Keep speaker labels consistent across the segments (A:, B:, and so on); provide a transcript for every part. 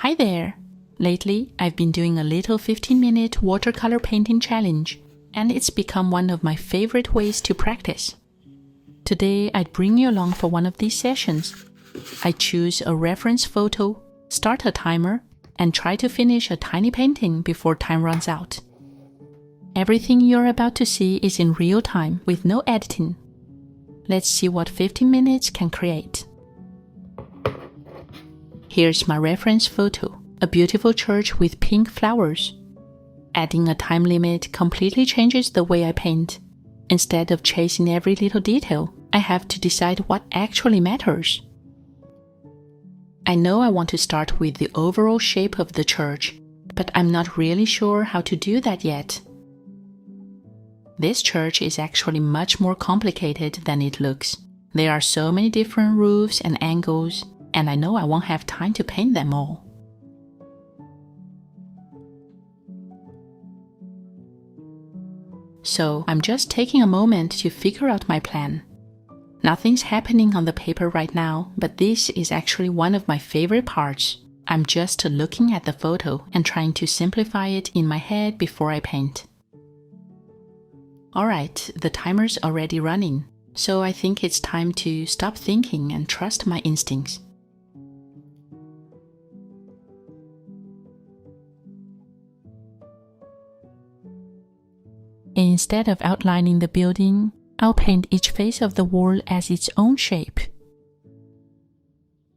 A: Hi there! Lately, I've been doing a little 15-minute watercolor painting challenge, and it's become one of my favorite ways to practice. Today, I'd bring you along for one of these sessions. I choose a reference photo, start a timer, and try to finish a tiny painting before time runs out. Everything you're about to see is in real time with no editing. Let's see what 15 minutes can create. Here's my reference photo, a beautiful church with pink flowers. Adding a time limit completely changes the way I paint. Instead of chasing every little detail, I have to decide what actually matters. I know I want to start with the overall shape of the church, but I'm not really sure how to do that yet. This church is actually much more complicated than it looks. There are so many different roofs and angles, and I know I won't have time to paint them all. So I'm just taking a moment to figure out my plan. Nothing's happening on the paper right now, but this is actually one of my favorite parts. I'm just looking at the photo and trying to simplify it in my head before I paint. Alright, the timer's already running, so I think it's time to stop thinking and trust my instincts. Instead of outlining the building, I'll paint each face of the wall as its own shape.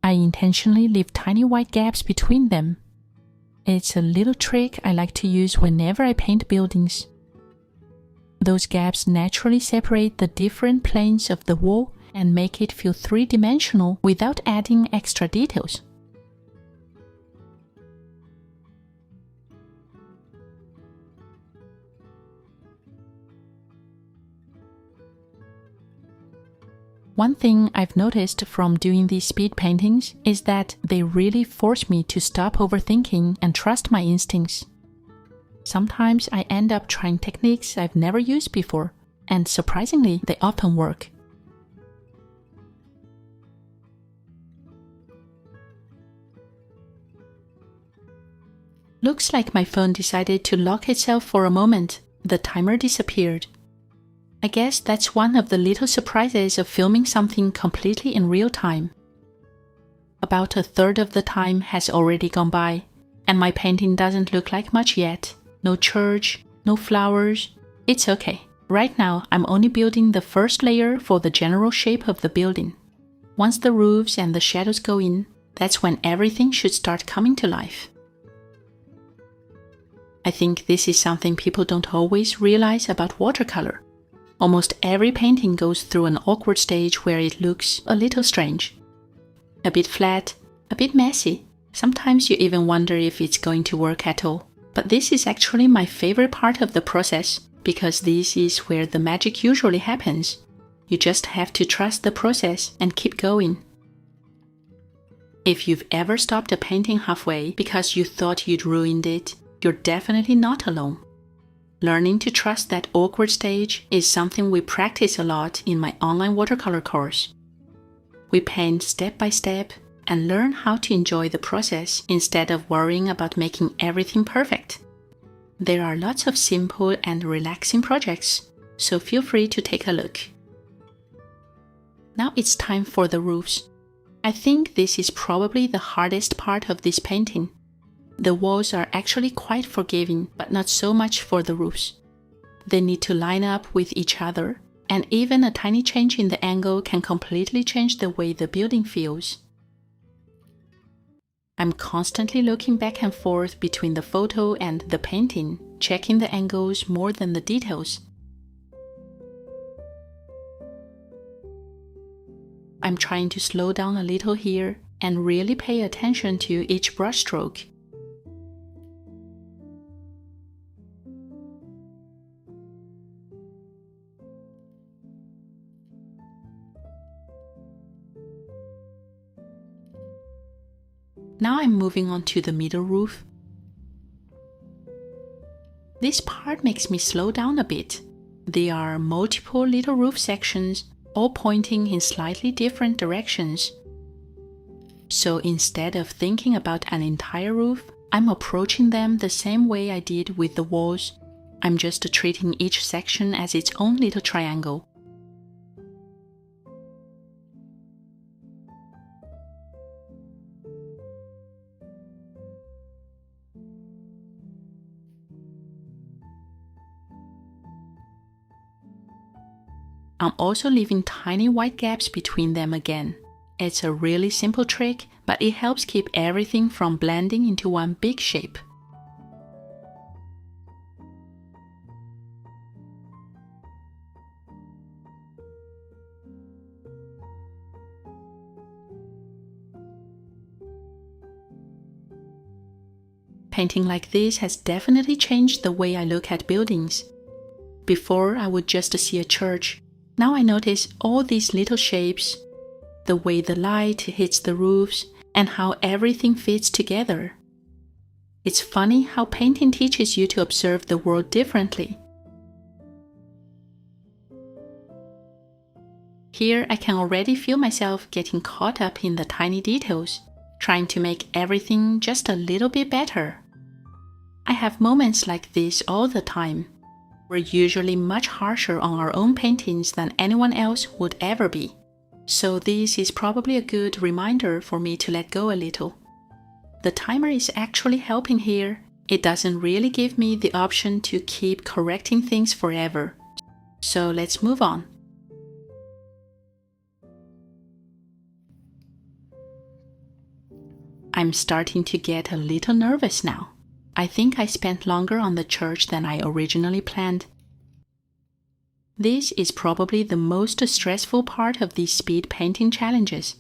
A: I intentionally leave tiny white gaps between them. It's a little trick I like to use whenever I paint buildings. Those gaps naturally separate the different planes of the wall and make it feel three-dimensional without adding extra details. One thing I've noticed from doing these speed paintings is that they really force me to stop overthinking and trust my instincts. Sometimes I end up trying techniques I've never used before, and surprisingly, they often work. Looks like my phone decided to lock itself for a moment. The timer disappeared. I guess that's one of the little surprises of filming something completely in real time. About a third of the time has already gone by, and my painting doesn't look like much yet. No church, no flowers. It's okay. Right now, I'm only building the first layer for the general shape of the building. Once the roofs and the shadows go in, that's when everything should start coming to life. I think this is something people don't always realize about watercolor. Almost every painting goes through an awkward stage where it looks a little strange. A bit flat, a bit messy. Sometimes you even wonder if it's going to work at all. But this is actually my favorite part of the process, because this is where the magic usually happens. You just have to trust the process and keep going. If you've ever stopped a painting halfway because you thought you'd ruined it, you're definitely not alone. Learning to trust that awkward stage is something we practice a lot in my online watercolor course. We paint step by step and learn how to enjoy the process instead of worrying about making everything perfect. There are lots of simple and relaxing projects, so feel free to take a look. Now it's time for the roofs. I think this is probably the hardest part of this painting. The walls are actually quite forgiving, but not so much for the roofs. They need to line up with each other, and even a tiny change in the angle can completely change the way the building feels. I'm constantly looking back and forth between the photo and the painting, checking the angles more than the details. I'm trying to slow down a little here and really pay attention to each brushstroke. Now I'm moving on to the middle roof. This part makes me slow down a bit. There are multiple little roof sections, all pointing in slightly different directions. So instead of thinking about an entire roof, I'm approaching them the same way I did with the walls. I'm just treating each section as its own little triangle. I'm also leaving tiny white gaps between them again. It's a really simple trick, but it helps keep everything from blending into one big shape. Painting like this has definitely changed the way I look at buildings. Before, I would just see a church. Now I notice all these little shapes, the way the light hits the roofs, and how everything fits together. It's funny how painting teaches you to observe the world differently. Here I can already feel myself getting caught up in the tiny details, trying to make everything just a little bit better. I have moments like this all the time. We're usually much harsher on our own paintings than anyone else would ever be. So this is probably a good reminder for me to let go a little. The timer is actually helping here. It doesn't really give me the option to keep correcting things forever. So let's move on. I'm starting to get a little nervous now. I think I spent longer on the church than I originally planned. This is probably the most stressful part of these speed painting challenges.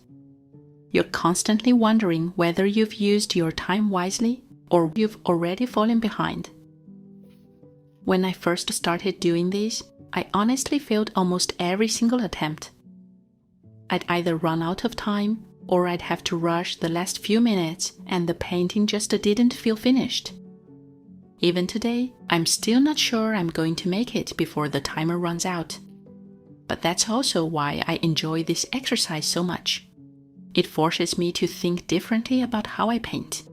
A: You're constantly wondering whether you've used your time wisely or you've already fallen behind. When I first started doing this, I honestly failed almost every single attempt. I'd either run out of time or I'd have to rush the last few minutes and the painting just didn't feel finished. Even today, I'm still not sure I'm going to make it before the timer runs out. But that's also why I enjoy this exercise so much. It forces me to think differently about how I paint.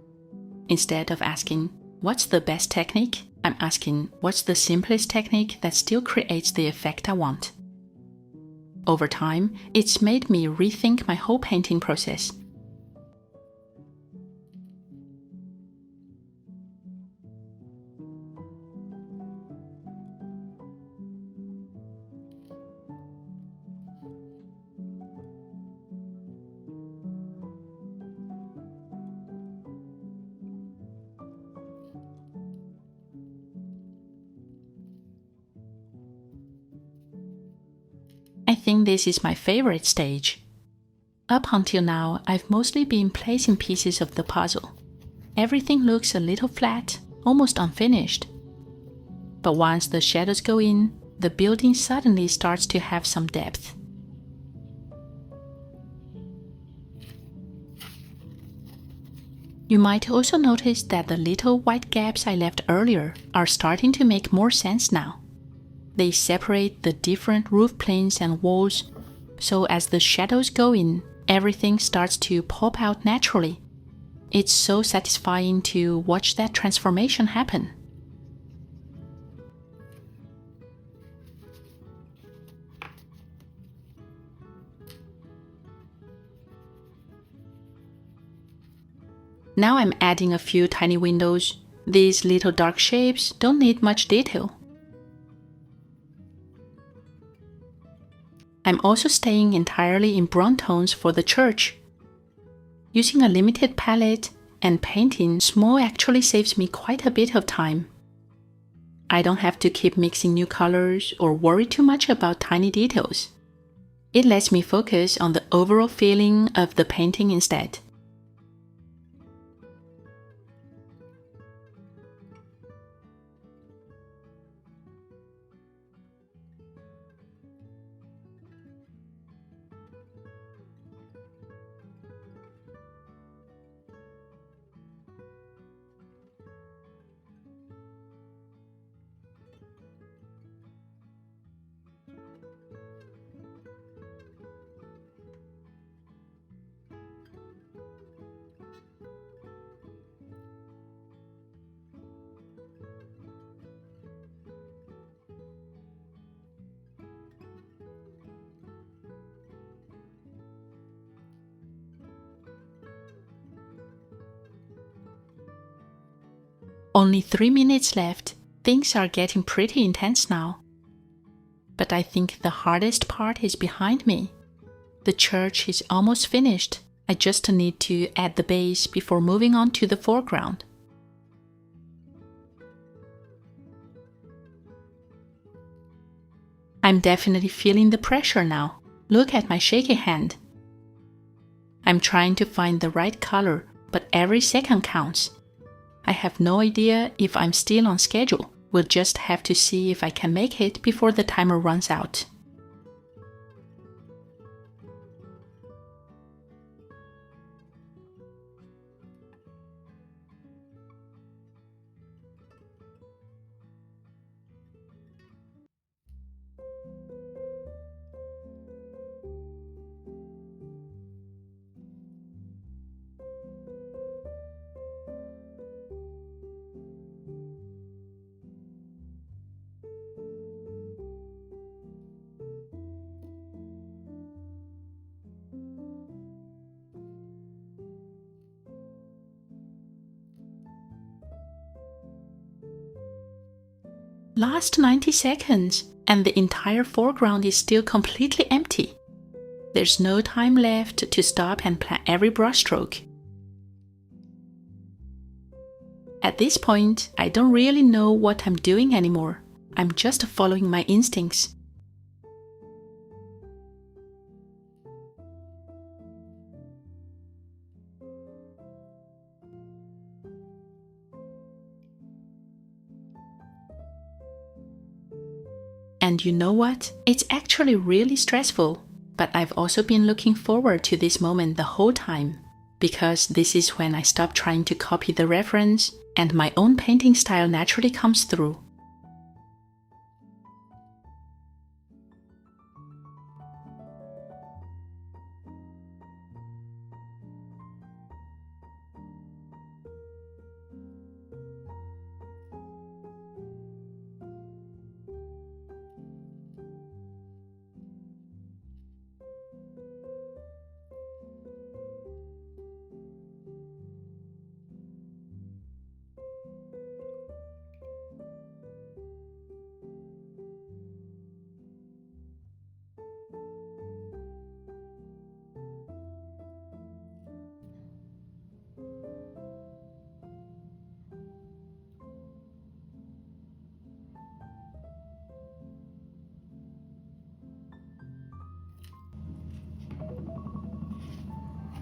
A: Instead of asking, what's the best technique? I'm asking, what's the simplest technique that still creates the effect I want? Over time, it's made me rethink my whole painting process. I think this is my favorite stage. Up until now, I've mostly been placing pieces of the puzzle. Everything looks a little flat, almost unfinished. But once the shadows go in, the building suddenly starts to have some depth. You might also notice that the little white gaps I left earlier are starting to make more sense now. They separate the different roof planes and walls, so as the shadows go in, everything starts to pop out naturally. It's so satisfying to watch that transformation happen. Now I'm adding a few tiny windows. These little dark shapes don't need much detail. I'm also staying entirely in brown tones for the church. Using a limited palette and painting small actually saves me quite a bit of time. I don't have to keep mixing new colors or worry too much about tiny details. It lets me focus on the overall feeling of the painting instead. Only 3 minutes left. Things are getting pretty intense now. But I think the hardest part is behind me. The church is almost finished. I just need to add the base before moving on to the foreground. I'm definitely feeling the pressure now. Look at my shaky hand. I'm trying to find the right color, but every second counts. I have no idea if I'm still on schedule. We'll just have to see if I can make it before the timer runs out. Last 90 seconds, and the entire foreground is still completely empty. There's no time left to stop and plan every brushstroke. At this point, I don't really know what I'm doing anymore. I'm just following my instincts. And you know what? It's actually really stressful, but I've also been looking forward to this moment the whole time, because this is when I stop trying to copy the reference and my own painting style naturally comes through.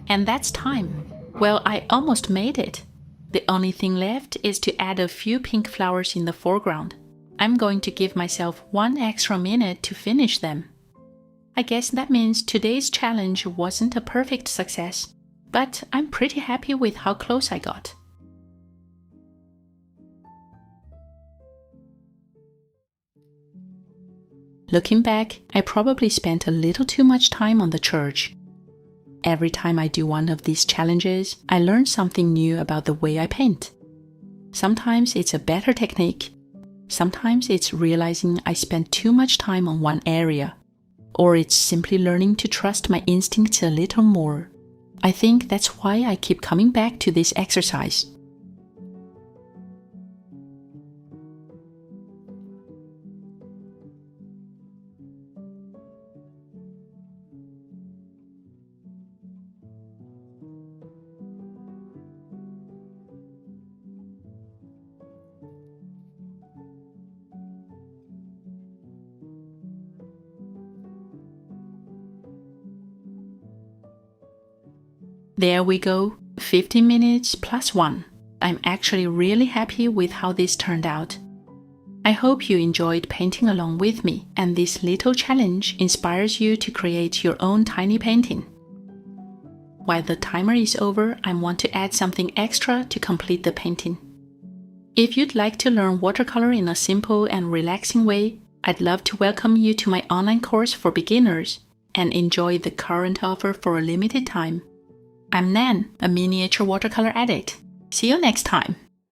A: And that's time. Well, I almost made it. The only thing left is to add a few pink flowers in the foreground. I'm going to give myself 1 extra minute to finish them. I guess that means today's challenge wasn't a perfect success, but I'm pretty happy with how close I got. Looking back, I probably spent a little too much time on the church. Every time I do one of these challenges, I learn something new about the way I paint. Sometimes it's a better technique. Sometimes it's realizing I spent too much time on one area. Or it's simply learning to trust my instincts a little more. I think that's why I keep coming back to this exercise. There we go, 15 minutes plus 1. I'm actually really happy with how this turned out. I hope you enjoyed painting along with me, and this little challenge inspires you to create your own tiny painting. While the timer is over, I want to add something extra to complete the painting. If you'd like to learn watercolor in a simple and relaxing way, I'd love to welcome you to my online course for beginners and enjoy the current offer for a limited time. I'm Nan, a miniature watercolor addict. See you next time!